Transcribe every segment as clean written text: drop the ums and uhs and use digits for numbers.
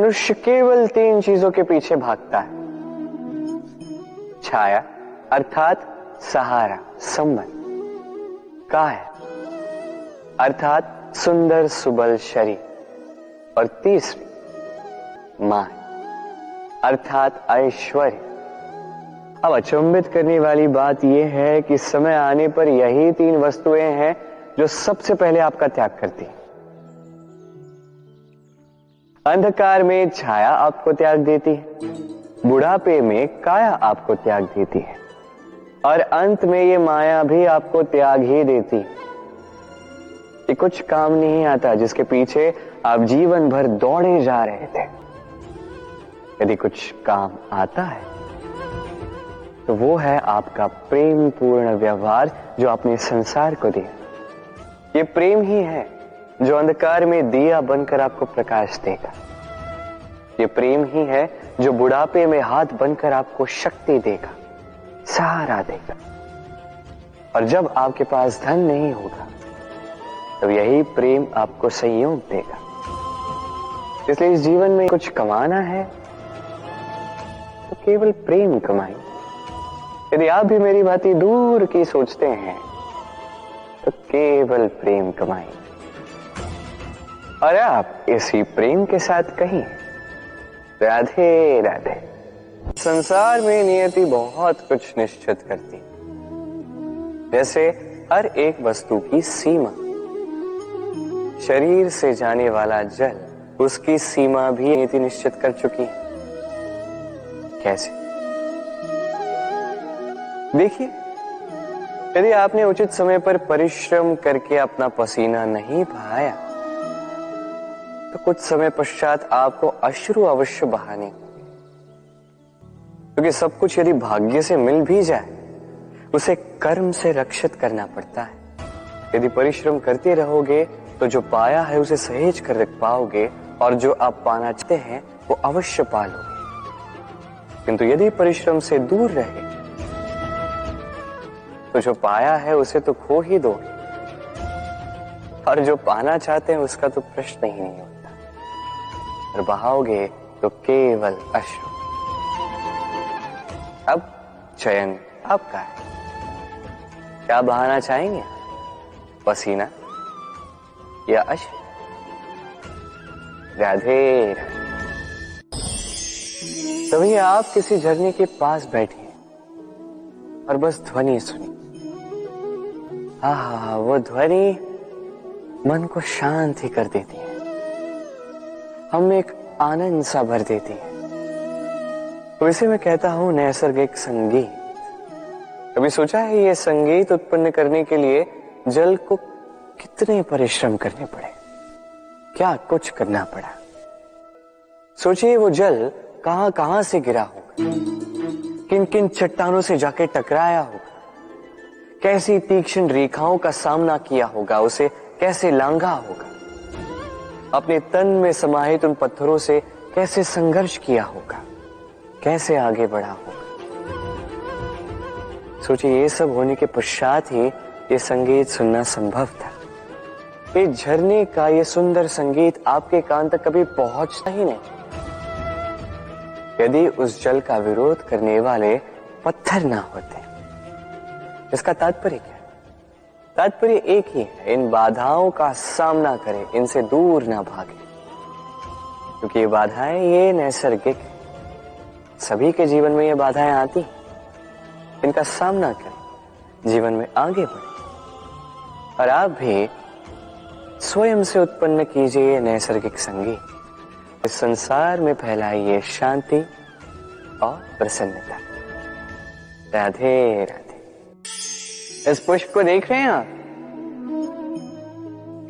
मनुष्य केवल 3 चीजों के पीछे भागता है। छाया अर्थात सहारा, संबंध, काया अर्थात सुंदर सुबल शरीर, और तीसरी माया अर्थात ऐश्वर्य। अब अचंभित करने वाली बात यह है कि समय आने पर यही 3 वस्तुएं हैं जो सबसे पहले आपका त्याग करती हैं। अंधकार में छाया आपको त्याग देती है, बुढ़ापे में काया आपको त्याग देती है, और अंत में ये माया भी आपको त्याग ही देती है। ये कुछ काम नहीं आता जिसके पीछे आप जीवन भर दौड़े जा रहे थे। यदि कुछ काम आता है तो वो है आपका प्रेम पूर्ण व्यवहार जो आपने संसार को दिया। ये प्रेम ही है जो अंधकार में दिया बनकर आपको प्रकाश देगा। ये प्रेम ही है जो बुढ़ापे में हाथ बनकर आपको शक्ति देगा, सहारा देगा। और जब आपके पास धन नहीं होगा तो यही प्रेम आपको संयोग देगा। इसलिए इस जीवन में कुछ कमाना है तो केवल प्रेम कमाइए। यदि आप भी मेरी बातें दूर की सोचते हैं तो केवल प्रेम कमाइए, और आप इसी प्रेम के साथ कहीं राधे राधे। संसार में नियति बहुत कुछ निश्चित करती, जैसे हर एक वस्तु की सीमा। शरीर से जाने वाला जल, उसकी सीमा भी नियति निश्चित कर चुकी है। कैसे? देखिए, यदि आपने उचित समय पर परिश्रम करके अपना पसीना नहीं बहाया तो कुछ समय पश्चात आपको अश्रु अवश्य बहाने होंगे, क्योंकि सब कुछ यदि भाग्य से मिल भी जाए उसे कर्म से रक्षित करना पड़ता है। यदि परिश्रम करते रहोगे तो जो पाया है उसे सहेज कर रख पाओगे, और जो आप पाना चाहते हैं वो अवश्य पा लोगे। किंतु यदि परिश्रम से दूर रहे तो जो पाया है उसे तो खो ही दोगे, और जो पाना चाहते हैं उसका तो प्रश्न ही नहीं होता, और बहाओगे तो केवल अश्रु। अब चयन आपका है, क्या बहाना चाहेंगे? पसीना या अश्रु? राधे राधे। तभी आप किसी झरने के पास बैठे और बस ध्वनि सुनी। आहा, वो ध्वनि मन को शांत ही कर देती है, हम एक आनंद सा भर देती है। तो इसे मैं कहता हूं नैसर्गिक संगीत। कभी सोचा है ये संगीत उत्पन्न करने के लिए जल को कितने परिश्रम करने पड़े, क्या कुछ करना पड़ा? सोचिए वो जल कहां कहां से गिरा होगा, किन किन चट्टानों से जाके टकराया होगा, कैसी तीक्ष्ण रेखाओं का सामना किया होगा, उसे कैसे लांघा होगा, अपने तन में समाहित उन पत्थरों से कैसे संघर्ष किया होगा, कैसे आगे बढ़ा होगा। सोचिए ये सब होने के पश्चात ही ये संगीत सुनना संभव था। ये झरने का ये सुंदर संगीत आपके कान तक कभी पहुंचता ही नहीं यदि उस जल का विरोध करने वाले पत्थर ना होते। इसका तात्पर्य क्या है? तात्पर्य एक ही है, इन बाधाओं का सामना करें, इनसे दूर ना भागे, क्योंकि ये बाधाएं ये नैसर्गिक है। सभी के जीवन में ये बाधाएं आती हैं, इनका सामना करें, जीवन में आगे बढ़े, और आप भी स्वयं से उत्पन्न कीजिए ये नैसर्गिक संगीत। इस संसार में फैलाइए शांति और प्रसन्नता। राधे राधे। इस पुष्प को देख रहे हैं आप?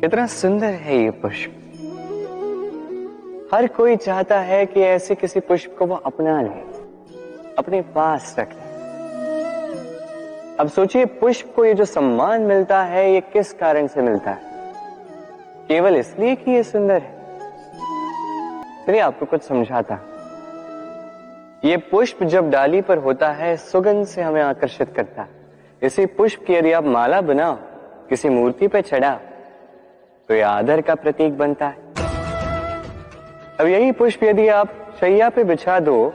कितना सुंदर है ये पुष्प। हर कोई चाहता है कि ऐसे किसी पुष्प को वो अपना ले, अपने पास रख ले। अब सोचिए पुष्प को ये जो सम्मान मिलता है ये किस कारण से मिलता है? केवल इसलिए कि ये सुंदर है? चलिए आपको कुछ समझाता। ये पुष्प जब डाली पर होता है सुगंध से हमें आकर्षित करता है। इसी पुष्प की यदि आप माला बनाओ, किसी मूर्ति पर चढ़ाओ, तो ये आदर का प्रतीक बनता है। अब यही पुष्प यदि आप शैया पे बिछा दो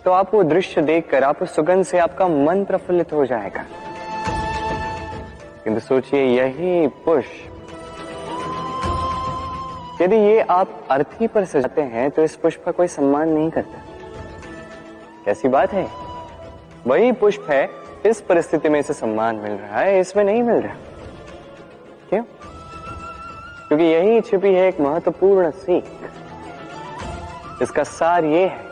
तो आप वो दृश्य देखकर आप उस सुगंध से आपका मन प्रफुल्लित हो जाएगा। किंतु सोचिए, यही पुष्प यदि ये आप अर्थी पर सजाते हैं तो इस पुष्प का कोई सम्मान नहीं करता। कैसी बात है? वही पुष्प है, इस परिस्थिति में इसे सम्मान मिल रहा है, इसमें नहीं मिल रहा। क्यों? क्योंकि यही छिपी है एक महत्वपूर्ण सीख। इसका सार ये है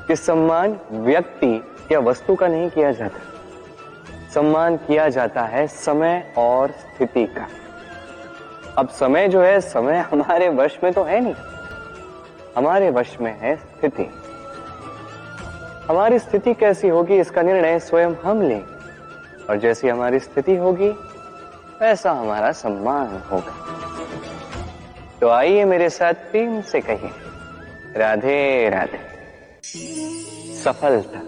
कि सम्मान व्यक्ति या वस्तु का नहीं किया जाता, सम्मान किया जाता है समय और स्थिति का। अब समय जो है, समय हमारे वश में तो है नहीं, हमारे वश में है स्थिति। हमारी स्थिति कैसी होगी इसका निर्णय स्वयं हम लेंगे, और जैसी हमारी स्थिति होगी वैसा हमारा सम्मान होगा। तो आइए मेरे साथ प्रेम से कहिए, राधे राधे। सफलता,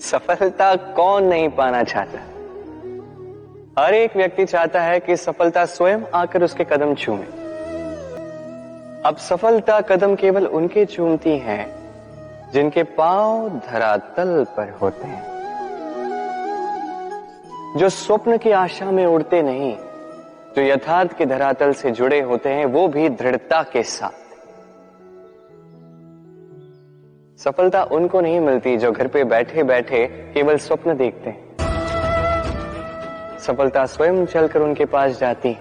सफलता कौन नहीं पाना चाहता? हर एक व्यक्ति चाहता है कि सफलता स्वयं आकर उसके कदम चूमे। अब सफलता कदम केवल उनके चूमती है जिनके पांव धरातल पर होते हैं, जो स्वप्न की आशा में उड़ते नहीं, जो यथार्थ के धरातल से जुड़े होते हैं, वो भी दृढ़ता के साथ। सफलता उनको नहीं मिलती जो घर पे बैठे बैठे केवल स्वप्न देखते हैं। सफलता स्वयं चलकर उनके पास जाती है,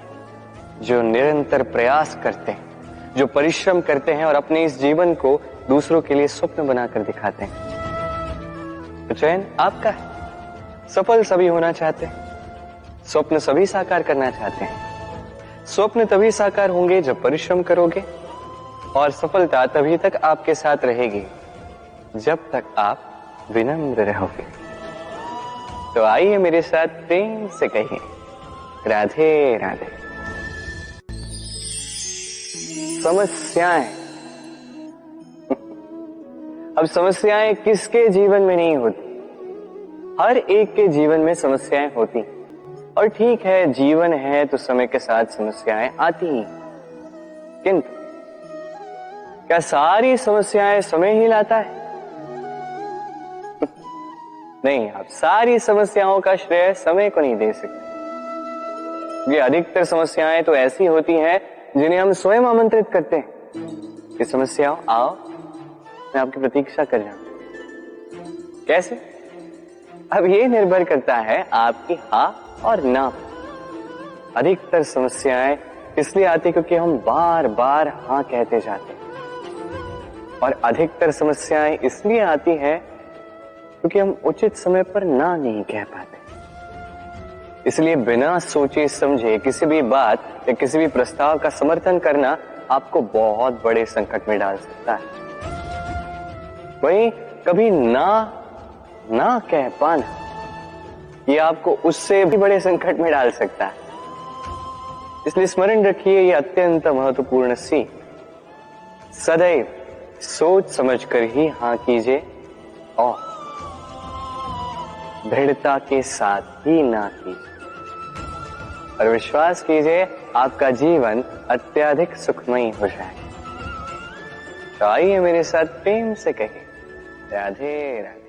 जो निरंतर प्रयास करते हैं, जो परिश्रम करते हैं और अपने इस जीवन को दूसरों के लिए स्वप्न बनाकर दिखाते हैं। तो चयन आपका है। सफल सभी होना चाहते हैं, स्वप्न सभी साकार करना चाहते हैं। स्वप्न तभी साकार होंगे जब परिश्रम करोगे, और सफलता तभी तक आपके साथ रहेगी जब तक आप विनम्र रहोगे। तो आइए मेरे साथ प्रेम से कहिए, राधे राधे। समस्याएं, अब समस्याएं किसके जीवन में नहीं होती? हर एक के जीवन में समस्याएं होती, और ठीक है, जीवन है तो समय के साथ समस्याएं आती ही। किंतु क्या सारी समस्याएं समय ही लाता है? नहीं, आप सारी समस्याओं का श्रेय समय को नहीं दे सकते। ये अधिकतर समस्याएं तो ऐसी होती हैं जिन्हें हम स्वयं आमंत्रित करते हैं कि समस्याओं आओ, मैं आपकी प्रतीक्षा कर रहा हूं। कैसे? अब ये निर्भर करता है आपकी हाँ और ना। अधिकतर समस्याएं इसलिए आती क्योंकि हम बार बार हाँ कहते जाते हैं, और अधिकतर समस्याएं इसलिए आती हैं क्योंकि हम उचित समय पर ना नहीं कह पाते। इसलिए बिना सोचे समझे किसी भी बात या किसी भी प्रस्ताव का समर्थन करना आपको बहुत बड़े संकट में डाल सकता है। वहीं कभी ना कह पाना, ये आपको उससे भी बड़े संकट में डाल सकता है। इसलिए स्मरण रखिए, ये अत्यंत महत्वपूर्ण सीख। सदैव सोच समझकर ही हाँ कीजिए और दृढ़ता के साथ ही ना कीजिए, और विश्वास कीजिए आपका जीवन अत्यधिक सुखमयी हो जाएगा। तो आइए मेरे साथ प्रेम से कहिए, राधे राधे।